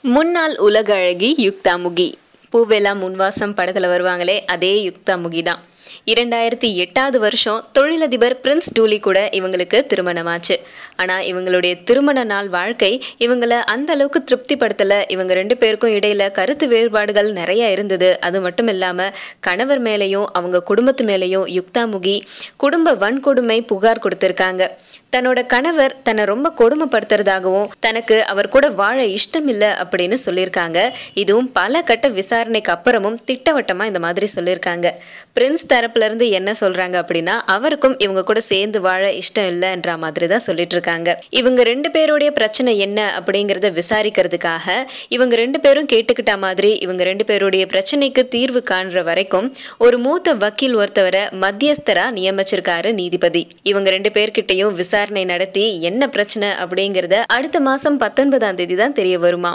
முன்னாள் உலக அழகி யுக்தாமுகி. பூவெல்லாம் முன்வாசம் படத்துல வருவாங்களே, அதே யுக்தாமுகி தான். 2008 வருஷம் தொழிலதிபர் பிரின்ஸ் டூலி கூட இவங்களுக்கு திருமணமாச்சு. ஆனா இவங்களுடைய திருமண நாள் வாழ்க்கை இவங்களை அந்த அளவுக்கு திருப்திப்படுத்தல. இவங்க 2 பேருக்கும் இடையில கருத்து வேறுபாடுகள் நிறைய இருந்தது. அது மட்டும் இல்லாம கணவர் மேலேயும் அவங்க குடும்பத்து மேலேயும் யுக்தாமுகி குடும்ப வன்கொடுமை புகார் கொடுத்திருக்காங்க. தன்னோட கணவர் தன்னை ரொம்ப கொடுமைப்படுத்துறதாகவும் தனக்கு அவர் கூட வாழ இஷ்டம் இல்லை அப்படின்னு சொல்லியிருக்காங்க. இதுவும் பல கட்ட விசாரணைக்கு அப்புறமும் திட்டவட்டமா இந்த மாதிரி சொல்லியிருக்காங்க. பிரின்ஸ் தரப்புல இருந்து என்ன சொல்றாங்க அப்படின்னா, அவருக்கும் இவங்க கூட சேர்ந்து வாழ இஷ்டம் இல்லைன்ற மாதிரி தான் சொல்லிட்டு இருக்காங்க. இவங்க 2 பேருடைய பிரச்சனை என்ன அப்படிங்கறத விசாரிக்கிறதுக்காக இவங்க 2 பேரும் கேட்டுக்கிட்ட மாதிரி இவங்க 2 பேருடைய பிரச்சனைக்கு தீர்வு காண்ற வரைக்கும் ஒரு மூத்த வக்கீல் ஒருத்தவரை மத்தியஸ்தரா நியமிச்சிருக்காரு நீதிபதி. இவங்க 2 பேர்கிட்டையும் விசாரணை நடத்தி என்ன பிரச்சனை அப்படிங்கறத அடுத்த மாசம் 19ஆம் தேதி தான் தெரிய வருமா.